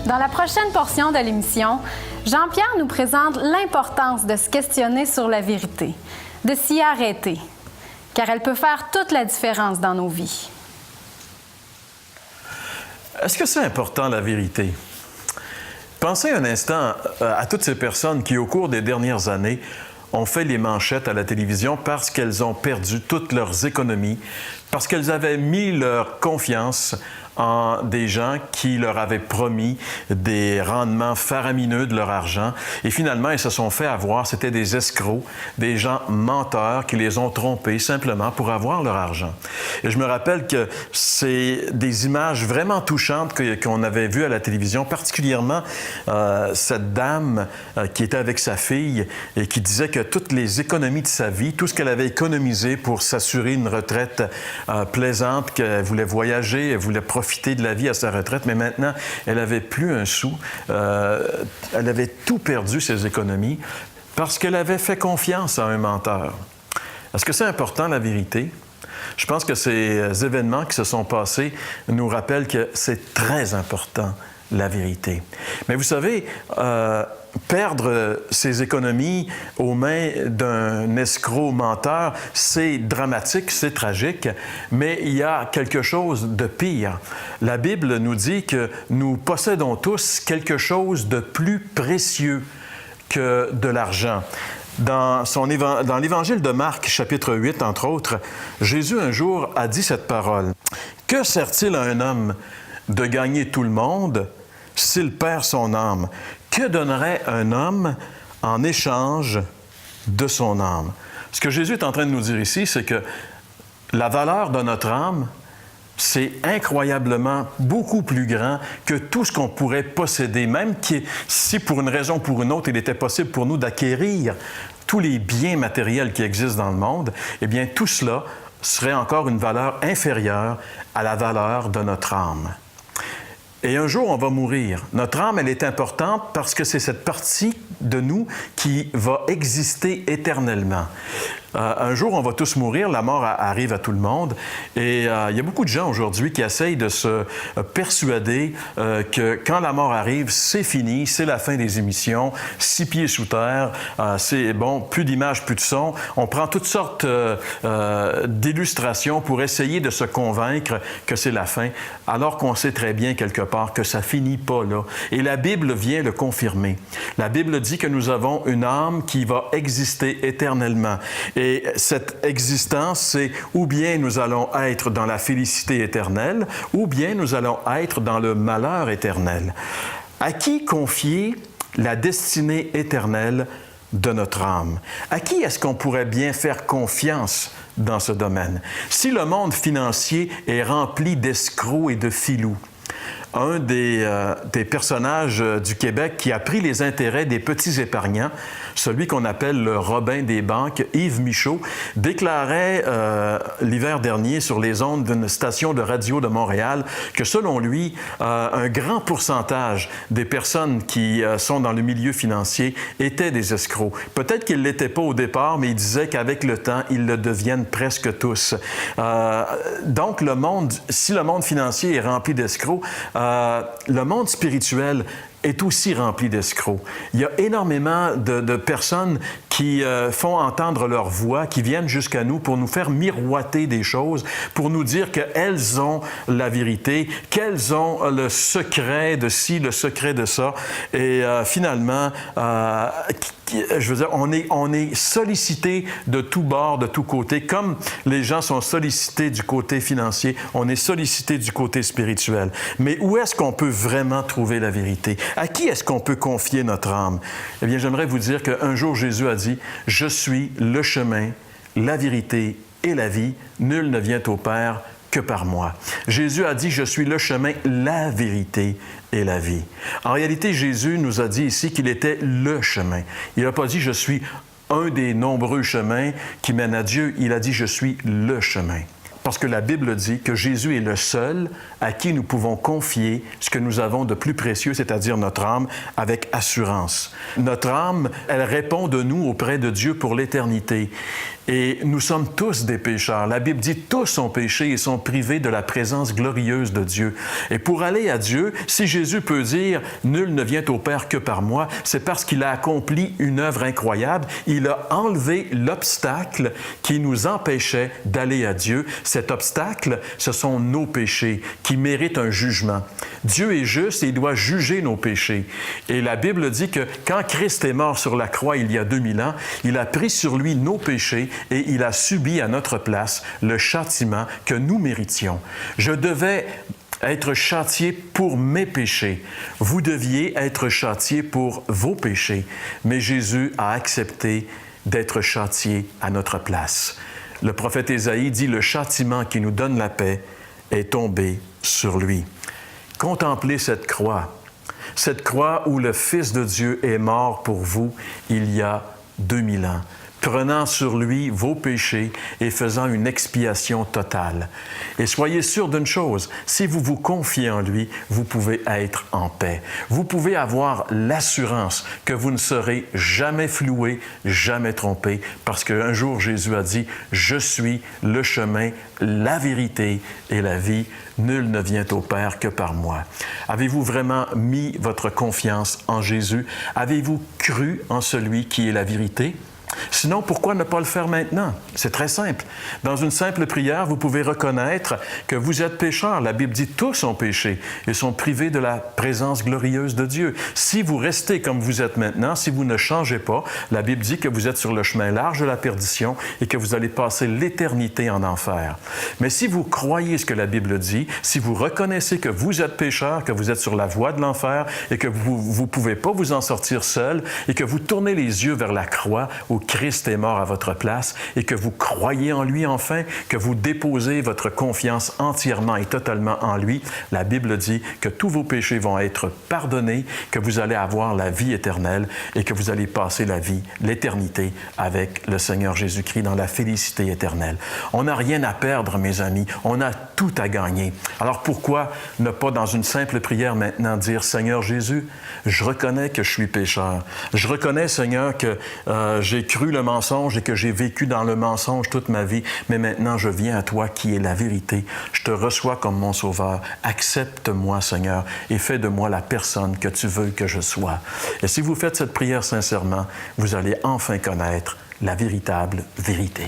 Dans la prochaine portion de l'émission, Jean-Pierre nous présente l'importance de se questionner sur la vérité, de s'y arrêter, car elle peut faire toute la différence dans nos vies. Est-ce que c'est important, la vérité? Pensez un instant à toutes ces personnes qui, au cours des dernières années, ont fait les manchettes à la télévision parce qu'elles ont perdu toutes leurs économies, parce qu'elles avaient mis leur confiance en des gens qui leur avaient promis des rendements faramineux de leur argent. Et finalement, ils se sont fait avoir. C'était des escrocs, des gens menteurs qui les ont trompés simplement pour avoir leur argent. Et je me rappelle que c'est des images vraiment touchantes qu'on avait vues à la télévision, particulièrement cette dame qui était avec sa fille et qui disait que toutes les économies de sa vie, tout ce qu'elle avait économisé pour s'assurer une retraite plaisante, qu'elle voulait voyager, elle voulait profiter de la vie à sa retraite, mais maintenant, elle n'avait plus un sou. Elle avait tout perdu, ses économies, parce qu'elle avait fait confiance à un menteur. Est-ce que c'est important, la vérité? Je pense que ces événements qui se sont passés nous rappellent que c'est très important, la vérité. Mais vous savez, perdre ses économies aux mains d'un escroc menteur, c'est dramatique, c'est tragique, mais il y a quelque chose de pire. La Bible nous dit que nous possédons tous quelque chose de plus précieux que de l'argent. Dans l'Évangile de Marc, chapitre 8, entre autres, Jésus un jour a dit cette parole. « Que sert-il à un homme de gagner tout le monde s'il perd son âme? Que donnerait un homme en échange de son âme? » Ce que Jésus est en train de nous dire ici, c'est que la valeur de notre âme, c'est incroyablement beaucoup plus grand que tout ce qu'on pourrait posséder, même si pour une raison ou pour une autre, il était possible pour nous d'acquérir tous les biens matériels qui existent dans le monde, eh bien tout cela serait encore une valeur inférieure à la valeur de notre âme. Et un jour, on va mourir. Notre âme, elle est importante parce que c'est cette partie de nous qui va exister éternellement. Un jour, on va tous mourir, la mort arrive à tout le monde. Et il y a beaucoup de gens aujourd'hui qui essayent de se persuader que quand la mort arrive, c'est fini, c'est la fin des émissions, 6 pieds sous terre, c'est bon, plus d'images, plus de sons. On prend toutes sortes d'illustrations pour essayer de se convaincre que c'est la fin, alors qu'on sait très bien quelque part que ça finit pas là. Et la Bible vient le confirmer. La Bible dit que nous avons une âme qui va exister éternellement. Et cette existence, c'est ou bien nous allons être dans la félicité éternelle, ou bien nous allons être dans le malheur éternel. À qui confier la destinée éternelle de notre âme? À qui est-ce qu'on pourrait bien faire confiance dans ce domaine? Si le monde financier est rempli d'escrocs et de filous, un des personnages du Québec qui a pris les intérêts des petits épargnants, celui qu'on appelle le Robin des banques, Yves Michaud, déclarait l'hiver dernier sur les ondes d'une station de radio de Montréal que selon lui, un grand pourcentage des personnes qui sont dans le milieu financier étaient des escrocs. Peut-être qu'ils ne l'étaient pas au départ, mais il disait qu'avec le temps, ils le deviennent presque tous. Donc, si le monde financier est rempli d'escrocs, le monde spirituel est aussi rempli d'escrocs. Il y a énormément de personnes qui font entendre leur voix, qui viennent jusqu'à nous pour nous faire miroiter des choses, pour nous dire qu'elles ont la vérité, qu'elles ont le secret de ci, le secret de ça. Et finalement, je veux dire, on est sollicité de tous bords, de tous côtés. Comme les gens sont sollicités du côté financier, on est sollicité du côté spirituel. Mais où est-ce qu'on peut vraiment trouver la vérité? À qui est-ce qu'on peut confier notre âme? Eh bien, j'aimerais vous dire qu'un jour, Jésus a dit « Je suis le chemin, la vérité et la vie. Nul ne vient au Père que par moi. » Jésus a dit « Je suis le chemin, la vérité et la vie. » En réalité, Jésus nous a dit ici qu'il était le chemin. Il n'a pas dit « Je suis un des nombreux chemins qui mènent à Dieu. » Il a dit « Je suis le chemin. » Parce que la Bible dit que Jésus est le seul à qui nous pouvons confier ce que nous avons de plus précieux, c'est-à-dire notre âme, avec assurance. Notre âme, elle répond de nous auprès de Dieu pour l'éternité. Et nous sommes tous des pécheurs. La Bible dit tous ont péché et sont privés de la présence glorieuse de Dieu. Et pour aller à Dieu, si Jésus peut dire « Nul ne vient au Père que par moi », c'est parce qu'il a accompli une œuvre incroyable. Il a enlevé l'obstacle qui nous empêchait d'aller à Dieu. Cet obstacle, ce sont nos péchés qui méritent un jugement. Dieu est juste et il doit juger nos péchés. Et la Bible dit que quand Christ est mort sur la croix il y a 2000 ans, il a pris sur lui nos péchés et il a subi à notre place le châtiment que nous méritions. Je devais être châtié pour mes péchés. Vous deviez être châtié pour vos péchés. Mais Jésus a accepté d'être châtié à notre place. Le prophète Ésaïe dit « Le châtiment qui nous donne la paix est tombé sur lui. » Contemplez cette croix où le Fils de Dieu est mort pour vous il y a 2000 ans, prenant sur lui vos péchés et faisant une expiation totale. Et soyez sûrs d'une chose, si vous vous confiez en lui, vous pouvez être en paix. Vous pouvez avoir l'assurance que vous ne serez jamais floué, jamais trompé, parce qu'un jour Jésus a dit « Je suis le chemin, la vérité et la vie. Nul ne vient au Père que par moi. » Avez-vous vraiment mis votre confiance en Jésus? Avez-vous cru en celui qui est la vérité? Sinon, pourquoi ne pas le faire maintenant? C'est très simple. Dans une simple prière, vous pouvez reconnaître que vous êtes pécheurs. La Bible dit « Tous ont péché et sont privés de la présence glorieuse de Dieu. » Si vous restez comme vous êtes maintenant, si vous ne changez pas, la Bible dit que vous êtes sur le chemin large de la perdition et que vous allez passer l'éternité en enfer. Mais si vous croyez ce que la Bible dit, si vous reconnaissez que vous êtes pécheur, que vous êtes sur la voie de l'enfer et que vous ne pouvez pas vous en sortir seul et que vous tournez les yeux vers la croix où Christ est mort à votre place et que vous croyez en lui enfin, que vous déposez votre confiance entièrement et totalement en lui, la Bible dit que tous vos péchés vont être pardonnés, que vous allez avoir la vie éternelle et que vous allez passer la vie, l'éternité avec le Seigneur Jésus-Christ dans la félicité éternelle. On n'a rien à perdre, mes amis. On a tout à gagner. Alors pourquoi ne pas, dans une simple prière maintenant, dire « Seigneur Jésus, je reconnais que je suis pécheur. Je reconnais, Seigneur, que j'ai cru le mensonge et que j'ai vécu dans le mensonge toute ma vie, mais maintenant je viens à toi qui est la vérité. Je te reçois comme mon sauveur. Accepte-moi, Seigneur, et fais de moi la personne que tu veux que je sois. » Et si vous faites cette prière sincèrement, vous allez enfin connaître la véritable vérité.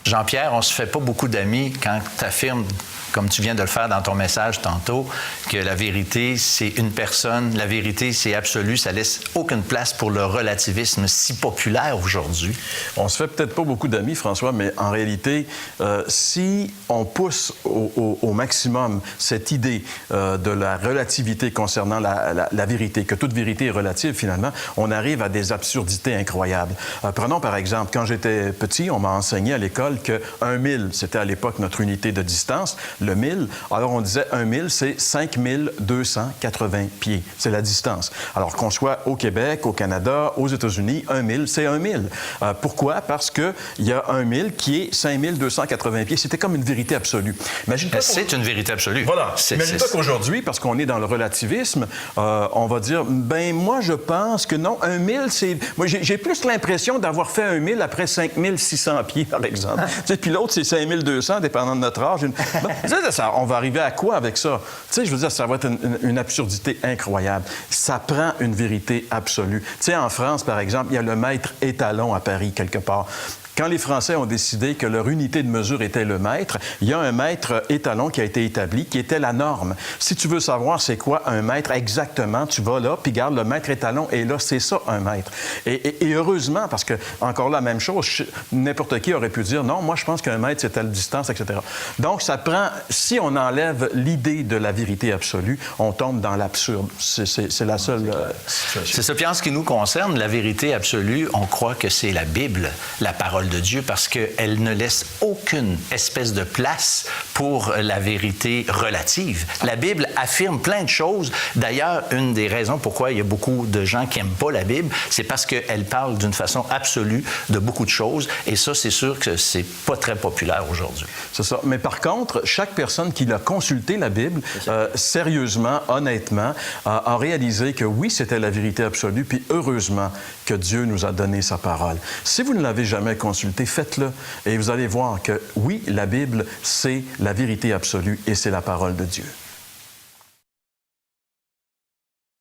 Jean-Pierre, on ne se fait pas beaucoup d'amis quand tu affirmes, comme tu viens de le faire dans ton message tantôt, que la vérité, c'est une personne, la vérité, c'est absolu, ça laisse aucune place pour le relativisme si populaire aujourd'hui. On se fait peut-être pas beaucoup d'amis, François, mais en réalité, si on pousse au maximum cette idée de la relativité concernant la vérité, que toute vérité est relative finalement, on arrive à des absurdités incroyables. Prenons par exemple, quand j'étais petit, on m'a enseigné à l'école que 1 000, c'était à l'époque notre unité de distance, le 1000. Alors on disait 1 000, c'est 5280 pieds. C'est la distance. Alors qu'on soit au Québec, au Canada, aux États-Unis, 1 000, c'est 1 000. Pourquoi? Parce qu'il y a 1 000 qui est 5280 pieds. C'était comme une vérité absolue. C'est une vérité absolue. Voilà. Imagine-toi qu'aujourd'hui, parce qu'on est dans le relativisme, on va dire, ben moi je pense que non, 1 000, c'est... Moi j'ai plus l'impression d'avoir fait 1 000 après 5600 pieds, par exemple. Puis l'autre, c'est 5200, dépendant de notre âge. On va arriver à quoi avec ça? Je veux dire, ça va être une absurdité incroyable. Ça prend une vérité absolue. En France, par exemple, il y a le mètre étalon à Paris, quelque part. Quand les Français ont décidé que leur unité de mesure était le mètre, il y a un mètre étalon qui a été établi, qui était la norme. Si tu veux savoir c'est quoi un mètre exactement, tu vas là, puis regarde, le mètre étalon est là, c'est ça, un mètre. Et heureusement, parce que, encore là, la même chose, n'importe qui aurait pu dire, non, moi, je pense qu'un mètre, c'est telle distance, etc. Donc, ça prend, si on enlève l'idée de la vérité absolue, on tombe dans l'absurde. C'est la seule situation. C'est ça. Puis en ce qui nous concerne, la vérité absolue, on croit que c'est la Bible, la parole de Dieu, parce qu'elle ne laisse aucune espèce de place pour la vérité relative. La Bible affirme plein de choses. D'ailleurs, une des raisons pourquoi il y a beaucoup de gens qui n'aiment pas la Bible, c'est parce qu'elle parle d'une façon absolue de beaucoup de choses. Et ça, c'est sûr que c'est pas très populaire aujourd'hui. C'est ça. Mais par contre, chaque personne qui a consulté la Bible, sérieusement, honnêtement, a réalisé que oui, c'était la vérité absolue, puis heureusement que Dieu nous a donné sa parole. Si vous ne l'avez jamais consulté, consulter, faites-le. Et vous allez voir que oui, la Bible, c'est la vérité absolue et c'est la parole de Dieu.